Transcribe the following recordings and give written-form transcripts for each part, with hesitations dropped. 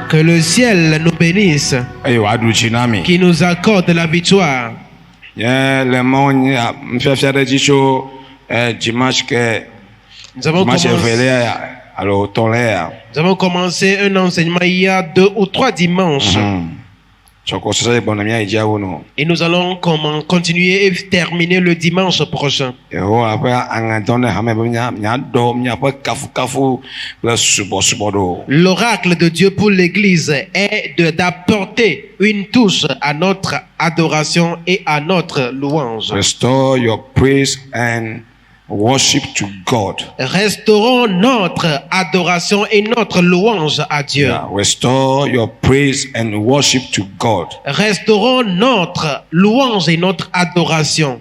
Que le ciel nous bénisse, qui nous accorde la victoire. Nous avons commencé un enseignement il y a 2 ou 3 dimanches. Et nous allons continuer et terminer le dimanche prochain. L'oracle de Dieu pour l'Église est d'apporter une touche à notre adoration et à notre louange. Restore your praise and worship to God. Restaurons notre adoration et notre louange à Dieu. Yeah, restore your praise and worship to God. Restaurons notre louange et notre adoration.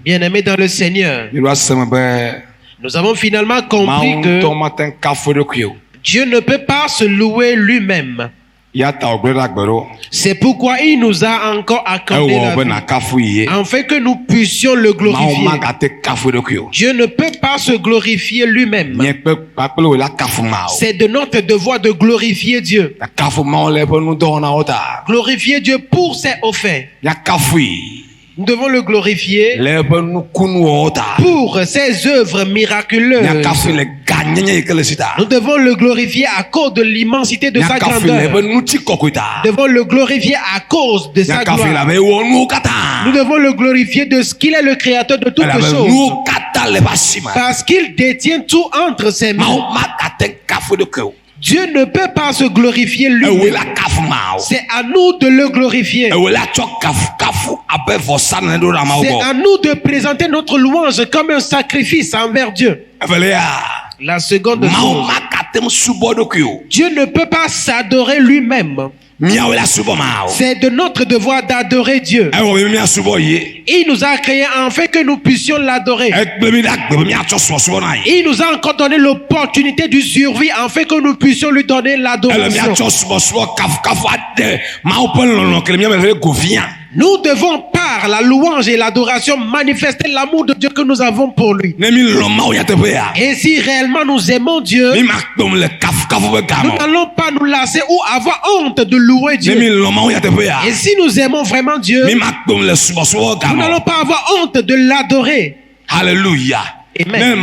Bien-aimés dans le Seigneur, nous avons finalement compris que Dieu ne peut pas se louer lui-même. C'est pourquoi il nous a encore accordé la vie, afin que nous puissions le glorifier. Dieu ne peut pas se glorifier lui-même. C'est de notre devoir de glorifier Dieu. Glorifier Dieu pour ses hauts faits. Nous devons le glorifier pour ses œuvres miraculeuses. Nous devons le glorifier à cause de l'immensité de sa grandeur. Nous devons le glorifier à cause de sa gloire. Nous devons le glorifier de ce qu'il est le créateur de toutes choses. Parce qu'il détient tout entre ses mains. Dieu ne peut pas se glorifier lui-même. C'est à nous de le glorifier. C'est à nous de présenter notre louange comme un sacrifice envers Dieu. La seconde chose, Dieu ne peut pas s'adorer lui-même. C'est de notre devoir d'adorer Dieu. Il nous a créés afin que nous puissions l'adorer. Il nous a encore donné l'opportunité du survie afin que nous puissions lui donner l'adoration. Nous devons par la louange et l'adoration manifester l'amour de Dieu que nous avons pour lui. Et si réellement nous aimons Dieu, nous n'allons pas nous lasser ou avoir honte de louer Dieu. Et si nous aimons vraiment Dieu, nous n'allons pas avoir honte de l'adorer. Alléluia. Amen.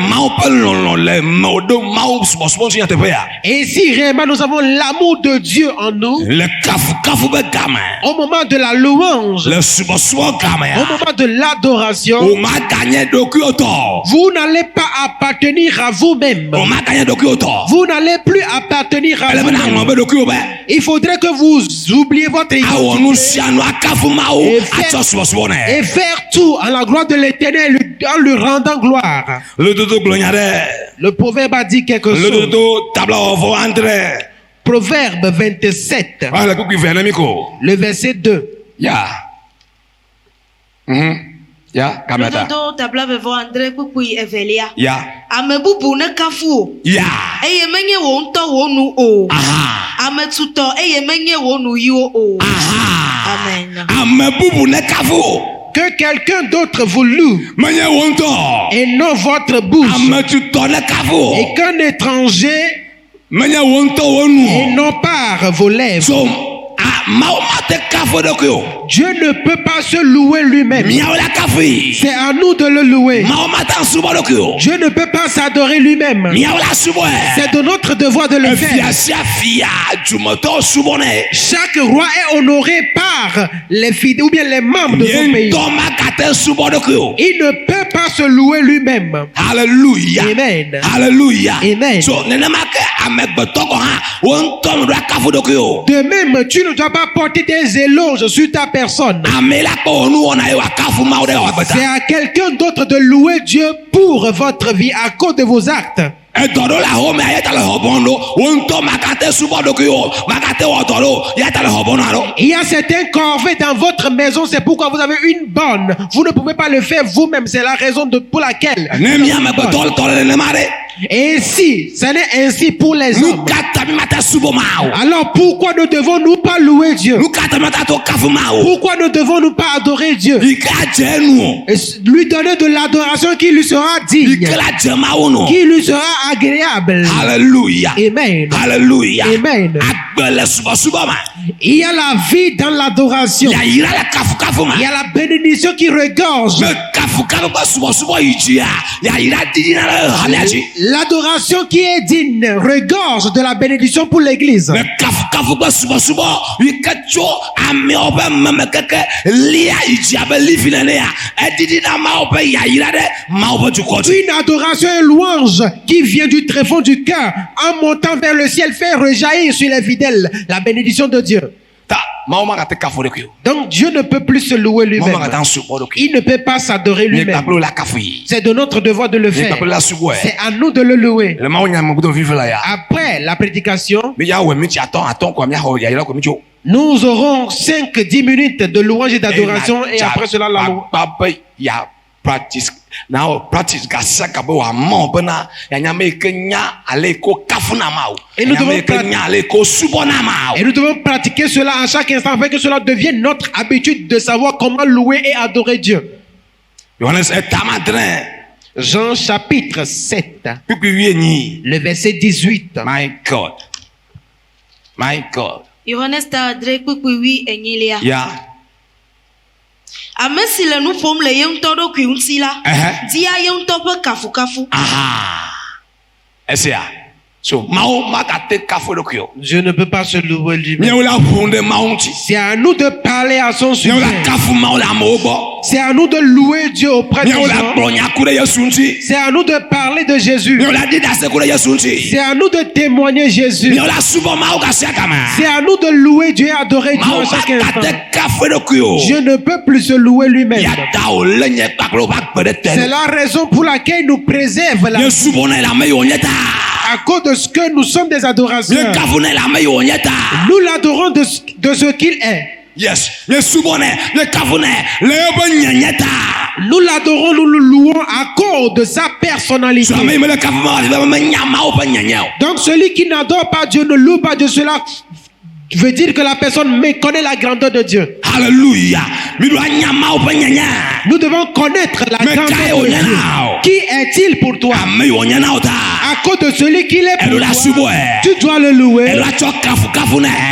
Et si réellement nous avons l'amour de Dieu en nous, au moment de la louange, au moment de l'adoration, vous n'allez pas appartenir à vous-même. Vous n'allez plus appartenir à vous-même. Il faudrait que vous oubliez votre identité et faire tout à la gloire de l'Éternel en lui rendant gloire. Le proverbe a dit quelque chose. Proverbe 27. Le verset 2. Que quelqu'un d'autre vous loue et non votre bouche, et qu'un étranger et non par vos lèvres. Dieu ne peut pas se louer lui-même. C'est à nous de le louer. Dieu ne peut pas s'adorer lui-même. C'est de notre devoir de le faire. Chaque roi est honoré par les fidèles ou bien les membres de son pays. Il ne peut pas se louer lui-même. Alléluia. Amen. Alléluia. Amen. De même, tu ne dois pas porter des éloges sur ta personne. C'est à quelqu'un d'autre de louer Dieu pour votre vie à cause de vos actes. Il y a certains corvées dans votre maison, c'est pourquoi vous avez une bonne. Vous ne pouvez pas le faire vous-même, c'est la raison pour laquelle. Et si ce n'est ainsi pour les hommes, alors pourquoi ne devons-nous pas louer Dieu? Pourquoi ne devons-nous pas adorer Dieu? Et lui donner de l'adoration qui lui sera digne, qui lui sera agréable. Alléluia. Amen. Alléluia. Amen. Il y a la vie dans l'adoration. Il y a la bénédiction qui regorge. L'adoration qui est digne regorge de la bénédiction pour l'église. Une adoration et louange qui vient du tréfonds du cœur en montant vers le ciel fait rejaillir sur les fidèles la bénédiction de Dieu. Donc Dieu ne peut plus se louer lui-même. Il ne peut pas s'adorer lui-même. C'est de notre devoir de le faire. C'est à nous de le louer. Après la prédication, nous aurons 5-10 minutes de louange et d'adoration et après cela la louange. Et nous devons pratiquer cela à chaque instant afin que cela devienne notre habitude de savoir comment louer et adorer Dieu. Jean chapitre 7, le verset 18. My God. My God. Yeah. So, Dieu ne peut pas se louer lui-même. C'est à nous de parler à son sujet. C'est à nous de louer Dieu auprès de gens. C'est à nous de parler de Jésus. C'est à nous de témoigner Jésus. C'est à nous de louer Dieu et adorer Dieu à chaque instant. Dieu ne peut plus se louer lui-même. C'est la raison pour laquelle il nous préserve la vie. À cause de ce que nous sommes des adorateurs. Nous l'adorons de ce qu'il est. Yes. Nous l'adorons, nous le louons à cause de sa personnalité. Donc celui qui n'adore pas Dieu, ne loue pas Dieu, cela veut dire que la personne méconnaît la grandeur de Dieu. Alléluia. Nous devons connaître la grandeur de Dieu. Qui est-il pour toi? À cause de celui qu'il est pour toi, tu dois le louer.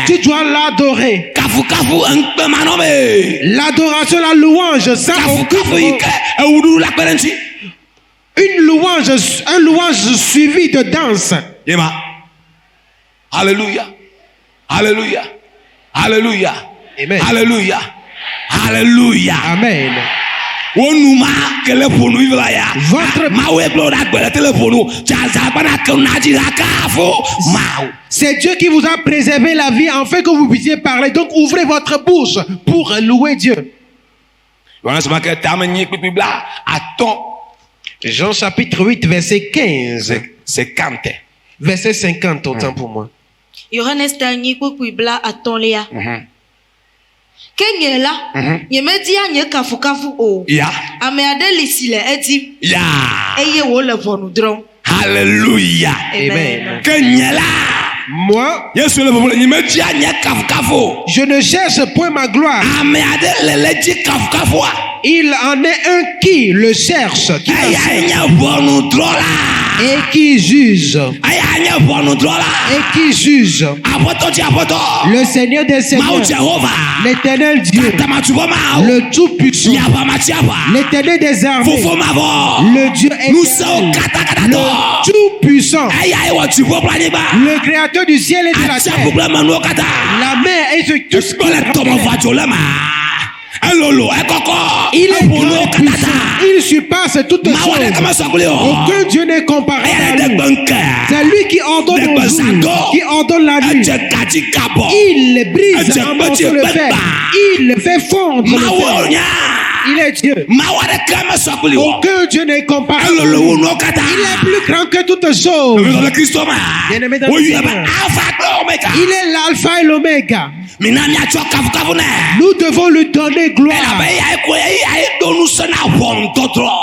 Tu dois l'adorer. L'adoration, la louange, ça une louange, un louange suivi de danse. Alléluia. Alléluia. Alléluia. Amen. Alléluia. Alléluia. Amen. C'est Dieu qui vous a préservé la vie afin que vous puissiez parler. Donc ouvrez votre bouche pour louer Dieu. Jean chapitre 8 verset 15. Verset 50 autant pour moi. Yeah. Hallelujah. Amen. Amen. Moi, je ne cherche point ma gloire. Il en est un qui le cherche, qui et qui juge. Et qui juge. Le Seigneur des Seigneurs, l'Éternel Dieu, le Tout-Puissant, l'Éternel des armées, le Dieu éternel, le Tout-Puissant, le Créateur du ciel et de la terre, la mer et tout ce qui il est grand puissant, il surpasse toutes choses. Aucun Dieu n'est comparé à lui. C'est lui qui ordonne le jour, qui ordonne la nuit. Il brise en morceaux le fer, il fait fondre le fer. Il est Dieu. Aucun Dieu n'est comparable. Il est plus grand que toutes choses. Bien-aimé dans le Seigneur. Il est l'alpha et l'oméga. Nous devons lui donner gloire.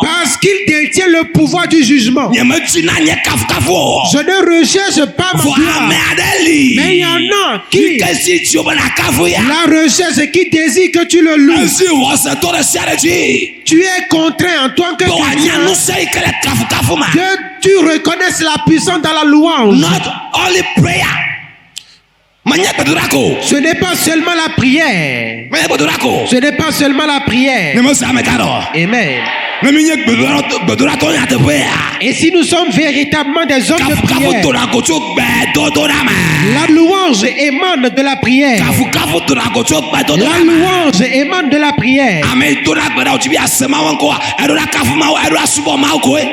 Parce qu'il détient le pouvoir du jugement. Je ne recherche pas ma gloire. Mais il y en a qui la recherche et qui désire que tu le loues. Tu es contraint en tant que chrétien que tu reconnaisses la puissance dans la louange. Ce n'est pas seulement la prière. Ce n'est pas seulement la prière. Amen. Et si nous sommes véritablement des hommes de prière, la louange émane de la prière. La louange émane de la prière.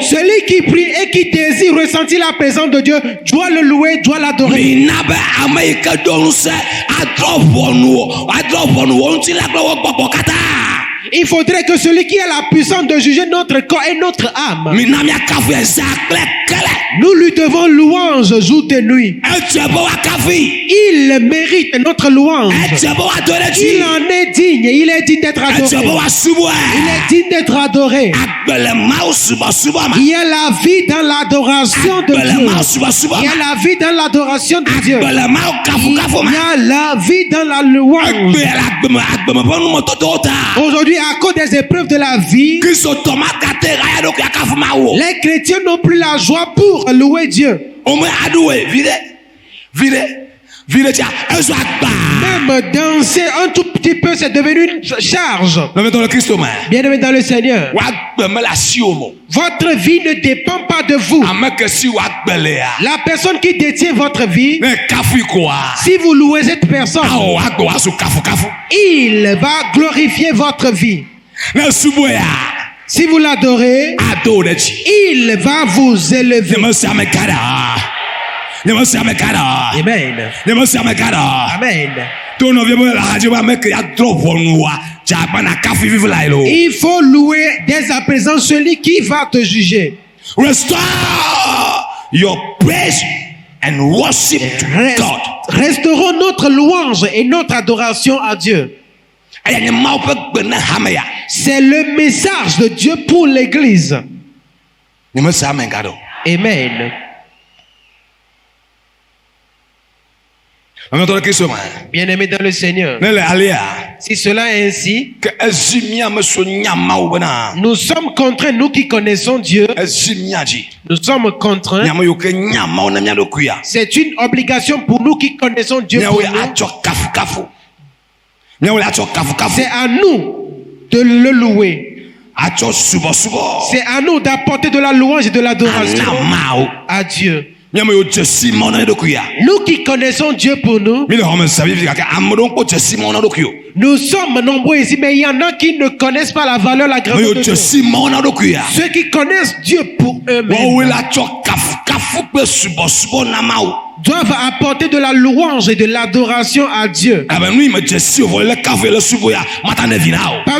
Celui qui prie et qui désire ressentir la présence de Dieu doit le louer, doit l'adorer. Il faudrait que celui qui a la puissance de juger notre corps et notre âme, nous lui devons louange jour et nuit. Il mérite notre louange. Il en est digne. Il est digne d'être adoré. Il est digne d'être adoré. Il y a la vie dans l'adoration de Dieu. Il y a la vie dans l'adoration de Dieu. Il y a la vie dans la louange. Aujourd'hui, à cause des épreuves de la vie, les chrétiens n'ont plus la joie pour louer Dieu. Même danser un tout petit peu, c'est devenu une charge. Bien-aimé dans le Seigneur, votre vie ne dépend pas de vous. La personne qui détient votre vie, si vous louez cette personne, il va glorifier votre vie. Si vous l'adorez, il va vous élever. Amen. Amen. Il faut louer dès à présent celui qui va te juger. Restore your praise and worship to God. Restaurons notre louange et notre adoration à Dieu. C'est le message de Dieu pour l'Église. Amen. Bien-aimé dans le Seigneur, si cela est ainsi, nous sommes contraints, nous qui connaissons Dieu, nous sommes contraints. C'est une obligation pour nous qui connaissons Dieu. C'est à nous de le louer. C'est à nous d'apporter de la louange et de l'adoration à Dieu. Nous qui connaissons Dieu pour nous, nous sommes nombreux ici, mais il y en a qui ne connaissent pas la valeur, la grandeur de Dieu. Ceux qui connaissent Dieu pour eux-mêmes doivent apporter de la louange et de l'adoration à Dieu. Parce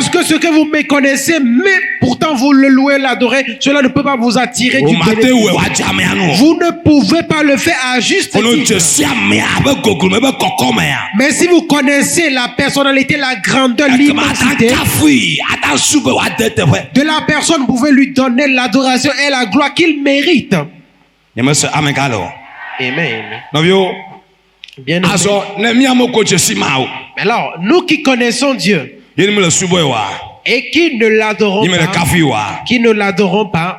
que ce que vous me connaissez, mais pourtant vous le louez, l'adorez, cela ne peut pas vous attirer du bénéfice. Vous ne pouvez pas le faire à juste titre. Mais si vous connaissez la personnalité, la grandeur, l'immensité de la personne, vous pouvez lui donner l'adoration et la gloire qu'il mérite. Amen. Bien alors, nous qui connaissons Dieu et qui ne l'adorons pas,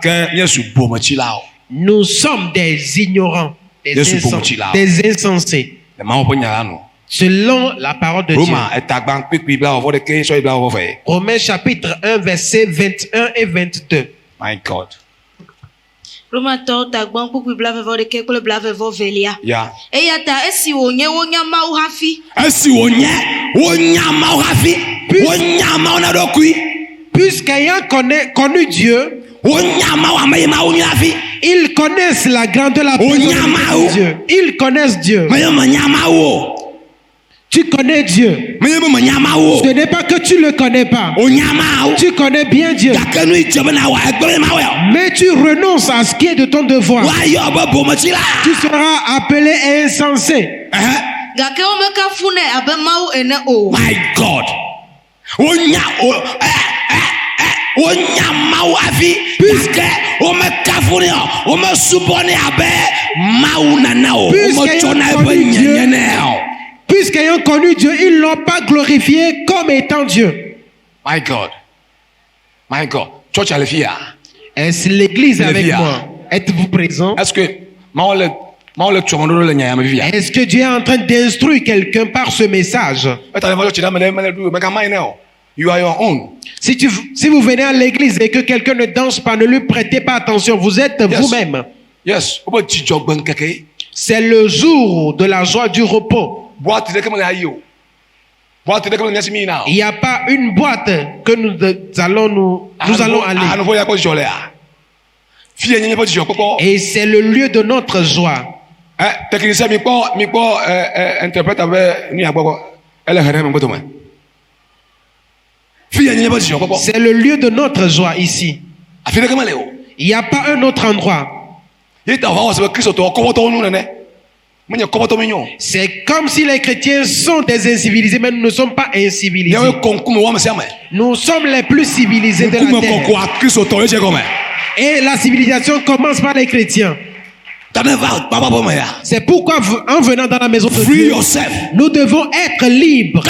nous sommes des ignorants, des insensés. Selon la parole de Dieu. Romains chapitre 1, versets 21 et 22. My God. Romains tagbang puku blave vo de ke kole blave vo velia. Yeah. Eyata esi wonye wonya mau hafi. Puisqu'ayant connu Dieu, ils connaissent la grandeur de la puissance de Dieu. Ils connaissent Dieu. Tu connais Dieu. Ce n'est pas que tu ne le connais pas. Tu connais bien Dieu. Mais tu renonces à ce qui est de ton devoir. Tu seras appelé insensé. My God. Puisqu'ayant connu Dieu, ils ne l'ont pas glorifié comme étant Dieu. My God. My God. Church Alefia. Est-ce l'église avec moi? Êtes-vous présent? Est-ce que Dieu est en train d'instruire quelqu'un par ce message? You are your own. Si vous venez à l'église et que quelqu'un ne danse pas, ne lui prêtez pas attention. Vous êtes vous-même. Yes. C'est le jour de la joie du repos. Il n'y a pas une boîte que nous allons aller. Et c'est le lieu de notre joie. C'est le lieu de notre joie ici. Il n'y a pas un autre endroit. C'est comme si les chrétiens sont des incivilisés, mais nous ne sommes pas incivilisés. Nous sommes les plus civilisés de la terre. Et la civilisation commence par les chrétiens. C'est pourquoi en venant dans la maison de Dieu, nous devons être libres.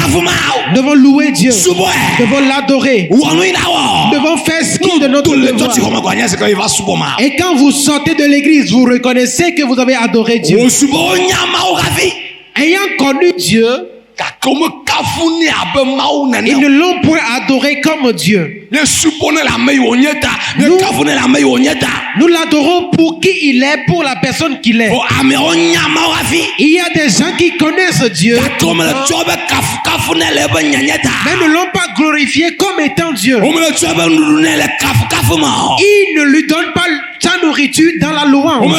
Nous devons louer Dieu. Nous devons l'adorer. Nous devons faire ce qui est de notre devoir. Et quand vous sortez de l'église, vous reconnaissez que vous avez adoré Dieu. Ayant connu Dieu, ils ne l'ont point adoré comme Dieu. Nous l'adorons pour qui il est, pour la personne qu'il est. Il y a des gens qui connaissent Dieu, mais ne l'ont pas glorifié comme étant Dieu. Ils ne lui donnent pas sa nourriture dans la louange. Ils ne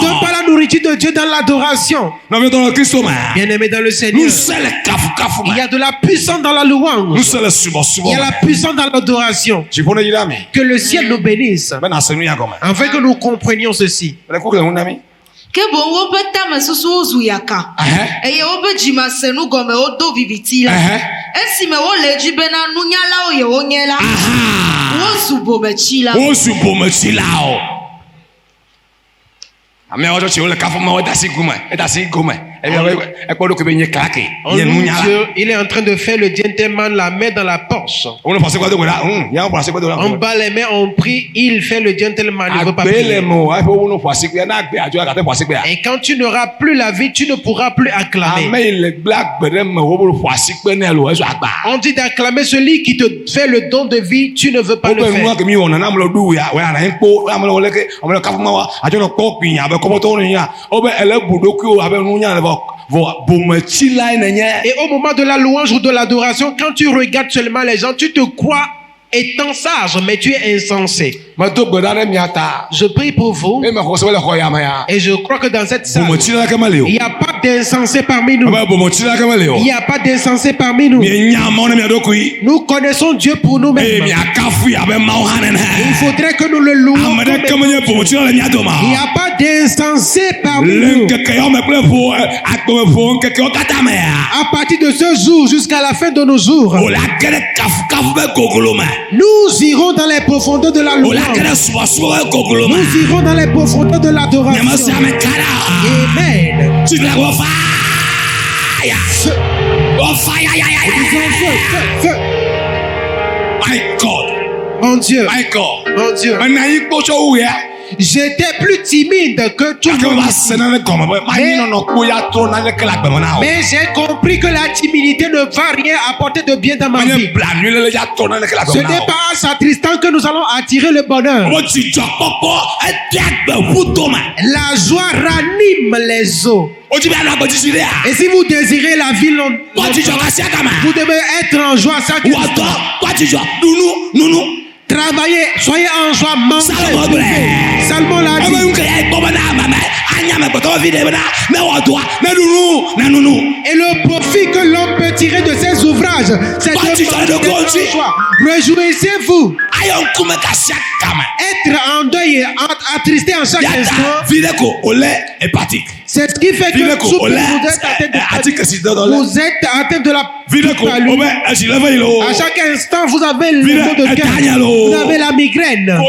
donnent pas la nourriture de Dieu dans l'adoration. Bien-aimés dans le Seigneur, il y a de la puissance dans la louange. Il y a la puissance dans l'adoration. Que le ciel nous bénisse, afin que nous comprenions ceci. Il est en train de faire le gentleman, la main dans la poche. On bat les mains, on prie, il fait le gentleman, il ne veut pas prier. Et quand tu n'auras plus la vie, tu ne pourras plus acclamer. On dit d'acclamer celui qui te fait le don de vie, tu ne veux pas le faire. Et au moment de la louange ou de l'adoration, quand tu regardes seulement les gens, tu te crois étant sage, mais tu es insensé. Je prie pour vous. Et je crois que dans cette salle, il n'y a pas d'insensé parmi nous. Il n'y a pas d'insensé parmi nous. Nous connaissons Dieu pour nous-mêmes. Il faudrait que nous le louions. Il n'y a pas d'insensé parmi nous. À partir de ce jour jusqu'à la fin de nos jours, nous irons dans les profondeurs de la louange. Nous irons dans les profondeurs de l'adoration. Amen. Feu. My God. Mon Dieu. My God. Mon Dieu. J'étais plus timide que tout le monde. Mais j'ai compris que la timidité ne va rien apporter de bien dans ma vie. Ce n'est pas en s'attristant que nous allons attirer le bonheur. La joie ranime les eaux. Et si vous désirez la vie longue, vous devez être en joie. Travaillez, soyez en joie, mangez. Salomon l'a dit. Et le profit que l'homme peut tirer de ses ouvrages, c'est de joie. Réjouissez-vous. Être en deuil et attristé en chaque instant. C'est ce qui fait que vous êtes atteint de la palu. À chaque instant, vous avez le mot de cœur. Vous avez la migraine.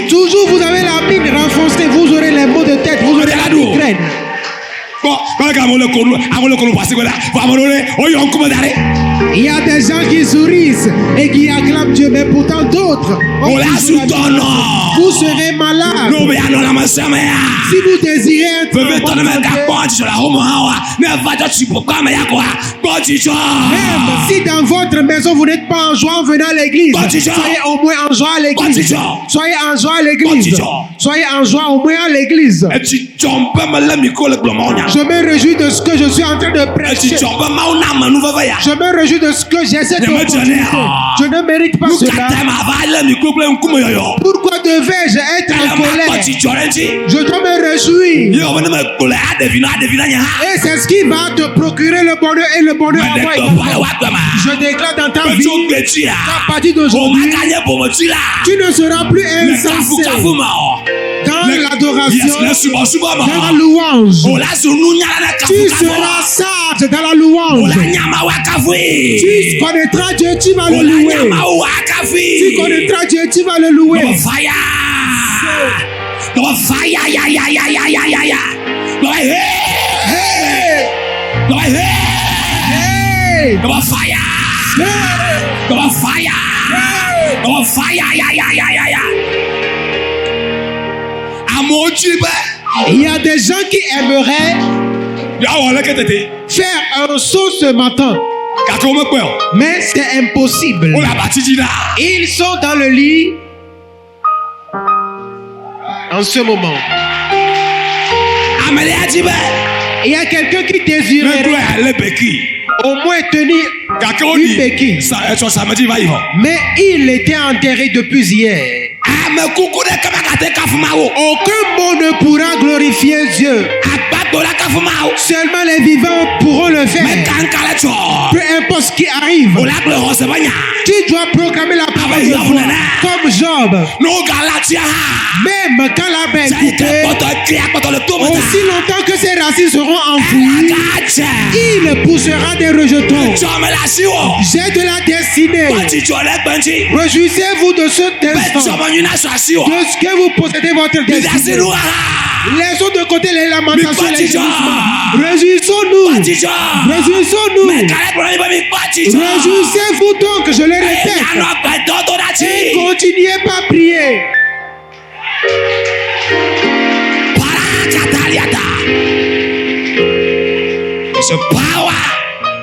Toujours vous avez la mine renfoncée. Vous aurez les maux de tête. Vous aurez la migraine. Il y a des gens qui sourient et qui acclament Dieu, mais pourtant d'autres, vous serez malade. Si vous désirez être même si dans votre maison vous n'êtes pas en joie en venant à l'église, soyez au moins en joie à l'église. Soyez en joie à l'église. Soyez en joie au moins à l'église. Je me réjouis de ce que je suis en train de prêcher. Je me réjouis de ce que j'essaie de faire. Je ne mérite pas cela. Pourquoi devais-je être en colère? Je dois me réjouir. Et c'est ce qui va te procurer le bonheur et le bonheur en moi. Je déclare dans ta vie qu'à partir d'aujourd'hui, tu ne seras plus insensé dans l'adoration, dans la louange. Tu seras sage dans la louange. Tu connaîtras Dieu, tu vas le louer. Tu connaîtras Dieu, tu vas le louer. Il y a des gens qui aimeraient faire un saut ce matin, mais c'est impossible. Ils sont dans le lit en ce moment. Il y a quelqu'un qui désirait au moins tenir une béquille, mais il était enterré depuis hier. Aucun mot ne pourra glorifier Dieu. Seulement les vivants pourront le faire. Peu importe ce qui arrive, tu dois proclamer la parole de Dieu comme Job. Même quand l'arbre est coupé, aussi longtemps que ses racines seront enfouies, il poussera des rejetons. J'ai de la destinée. Réjouissez-vous de ce instant, de ce que vous possédez votre destinée. Laissons de côté les lamentations, les gémissements. Réjouissons-nous. Réjouissons-nous. Réjouissez-vous donc, je le répète. Et continuez pas à prier.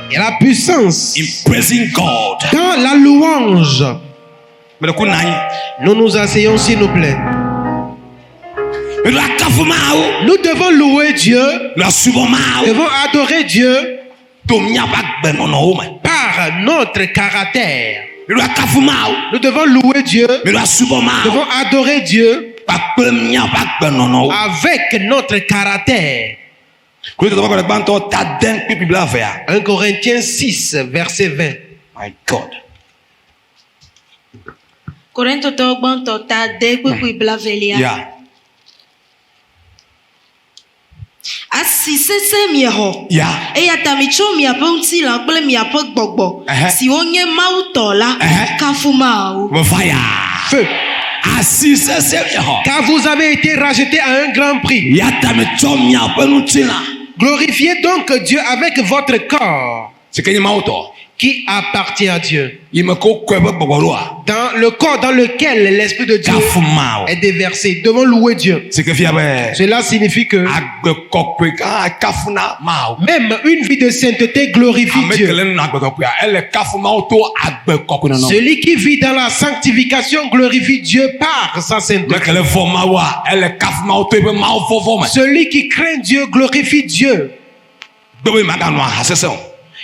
Il y a la puissance dans la louange. Nous nous asseyons s'il nous plaît. Nous devons louer Dieu. Nous devons adorer Dieu par notre caractère. Nous devons louer Dieu. Nous devons adorer Dieu avec notre caractère. 1 Corinthiens 6, verset 20. My God. Yeah. Asi sese mieho. Yeah. Eya tamicho miapongti la kple miapo gbogbo. Si onye mauto la kafumao. Fire. Feu. Asi sese mieho. Car vous avez été rachetés à un grand prix. Ya tamicho miapongti la. Glorifiez donc Dieu avec votre corps. C'est que mauto. Qui appartient à Dieu. Dans le corps dans lequel l'Esprit de Dieu est déversé. Devons louer Dieu. Cela signifie que même une vie de sainteté glorifie Dieu. Celui qui vit dans la sanctification glorifie Dieu par sa sainteté. Celui qui craint Dieu glorifie Dieu.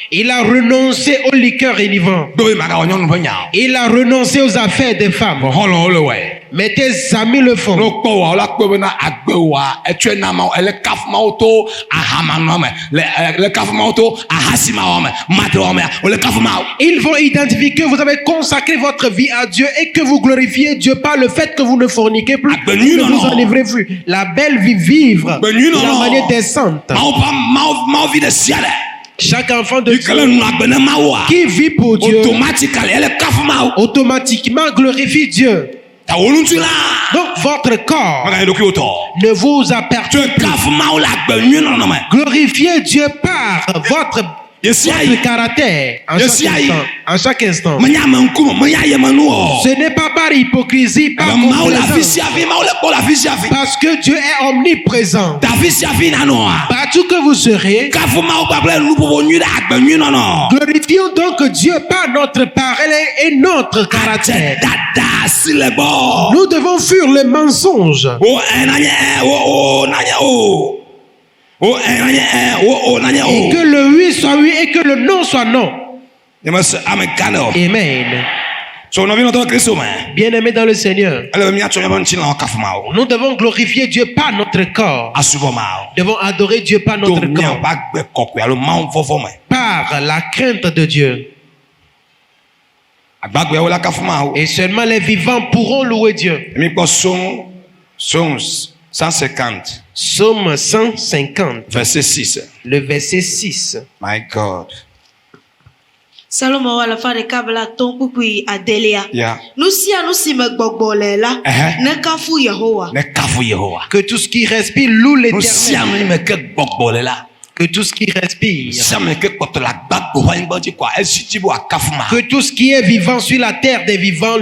Il a renoncé aux liqueurs enivrants. Il a renoncé aux affaires des femmes. Mais tes amis le font. Ils vont identifier que vous avez consacré votre vie à Dieu et que vous glorifiez Dieu par le fait que vous ne forniquez plus, que vous enivrez plus. La belle vie vivre de la manière décente. Chaque enfant de Dieu qui vit pour Dieu automatiquement glorifie Dieu. Donc votre corps ne vous appartient plus. Glorifiez Dieu par votre caractère en chaque instant. Ce n'est pas par hypocrisie, par complaisance. Parce que Dieu est omniprésent. Partout que vous serez, glorifions donc Dieu par notre parole et notre caractère. Nous devons fuir le mensonge. Et que le oui soit oui et que le non soit non. Amen. Bien-aimés dans le Seigneur, nous devons glorifier Dieu par notre corps. Nous devons adorer Dieu par notre corps. Par la crainte de Dieu. Et seulement les vivants pourront louer Dieu. Psaume 150. Psaume 150. Verset 6. Le verset 6. My God. Salomon wala fa de kabla ton pupui adelia. Yeah. Nous si me gbogbole la. Ne kafu Yehowa. Que tout ce qui respire loue l'Éternel. Que tout ce qui respire. Que tout ce qui est vivant sur la terre des vivants,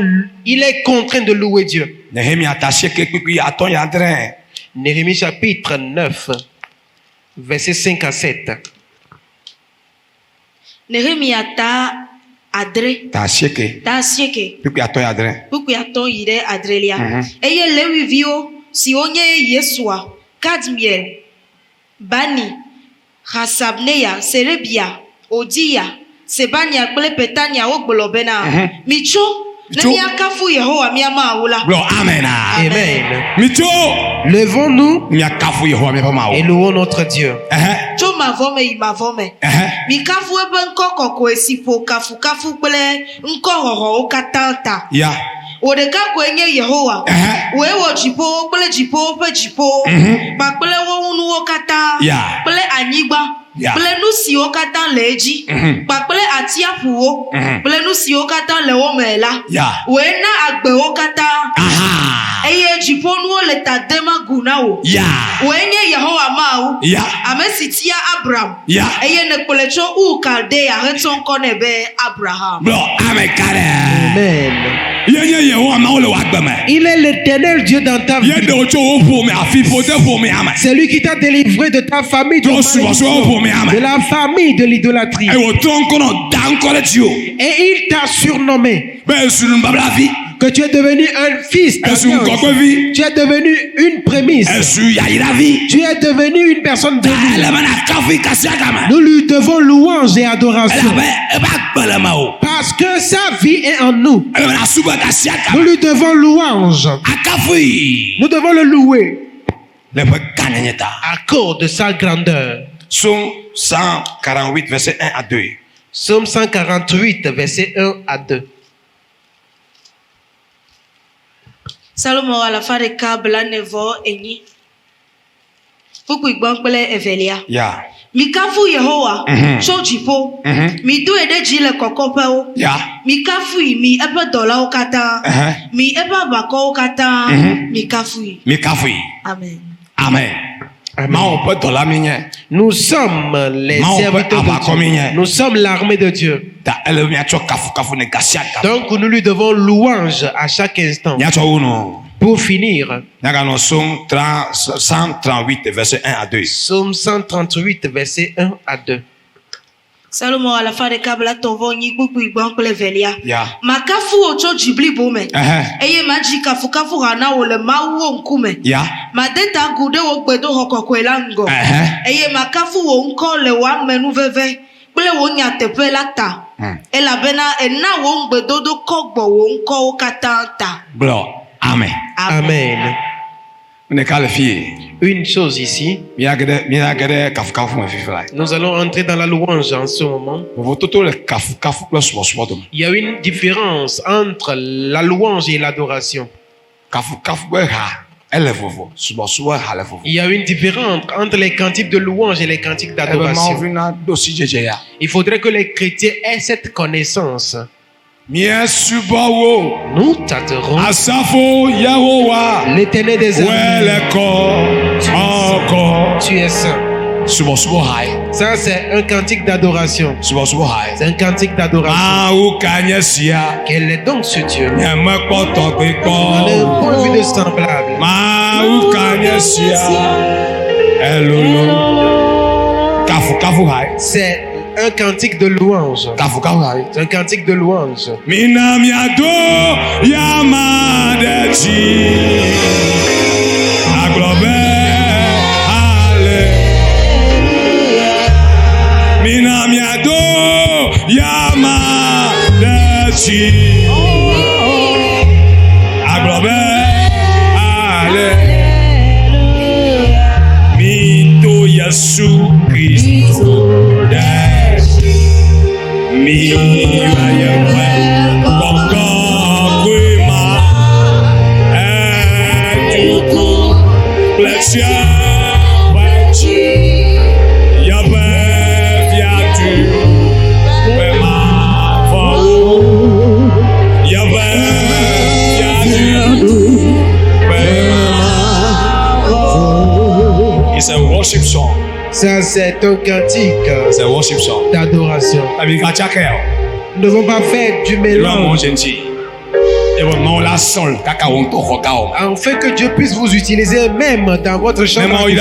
il est contraint de louer Dieu. Néhémie chapitre 9, versets 5 à 7. Néhémie ta adre. Ta sieke. Puku aton ire adrelia. Eye lewi vio si onye Yesua, Kadmiel, Bani, Hasabneya, Serebia, Odia, Sebania, Kple Petania, Ogbolobena. Micho. Amen. Amen. Levons-nous et louons notre Dieu. Yeah. Odeka kwenye Yehowa wewo jipo kple jipo pe jipo ba kple wo unu wo kata kple anyigba kple nu siwo kata le edzi ba kple atiaƒu wo kple nu siwo kata le wo me la we na agbe wo kata eye jipo nuwo le tadema gu na wo we nye Yehowa mawu ame si tia Abraham eye ne kple tso Kaldea hetso ŋkɔ ne be Abraham. Amen. Il est l'Éternel Dieu dans ta vie. C'est lui qui t'a délivré de ta famille, de la famille de l'idolâtrie. Et il t'a surnommé que tu es devenu un fils d'Alliance. Tu es devenu une prémisse. Tu es devenu une personne bénie. Nous lui devons louange et adoration. Parce que sa vie est en nous. Nous lui devons louange. Nous devons le louer à cause de sa grandeur. Psaume 148, verset 1 à 2. Psaume 148, verset 1 à 2. Salomon à la fin de Kabla Nevo Eni. Pourquoi il banque Evelia? Yeah. Mikafu Yehowa, Chojipo, mi do ede jile kokopeo, Mikafu mi ebe dola okata, mi ebe bako okata, Mikafu. Amen. Amen. Nous sommes les serviteurs de Dieu. Nous sommes l'armée de Dieu. Donc nous lui devons louange à chaque instant. Pour finir, Psaume 138, verset 1 à 2. Psaume 138, verset 1 à 2. Salomon à la fin de Kabla Tovo ni kuku igban kule velia. Makafu ocho jibli bome. Eye maji kafu rana ole mawo nkume. Madenta gude wo gbedo hokokwe lango. Eye makafu wo nko le wa menu veve. Kule wo nyatepe lata. Ela bena ena wo gbedo do kogbo wo nko katanta. Bro. Amen. Amen. Une chose ici, nous allons entrer dans la louange en ce moment. Il y a une différence entre la louange et l'adoration. Il y a une différence entre les cantiques de louange et les cantiques d'adoration. Il faudrait que les chrétiens aient cette connaissance. Nous t'adorons, l'Éternel des armées. Tu es saint. Ça, c'est un cantique d'adoration. C'est un cantique d'adoration. Quel est donc ce Dieu? On a un point de vue de semblable. C'est un cantique de louange. C'est un cantique de louange. It's a worship song. Ça, c'est un cantique d'adoration. Nous ne devons pas faire du mélange. Afin que Dieu puisse vous utiliser même dans votre chambre. Et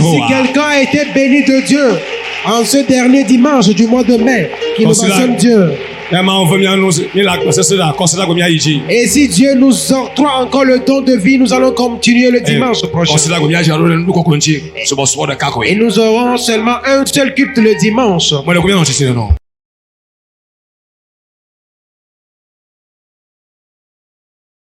si quelqu'un a été béni de Dieu en ce dernier dimanche du mois de mai, qu'il nous mentionne Dieu. Et si Dieu nous octroie encore le don de vie, nous allons continuer le dimanche prochain. Et nous aurons seulement un seul culte le dimanche.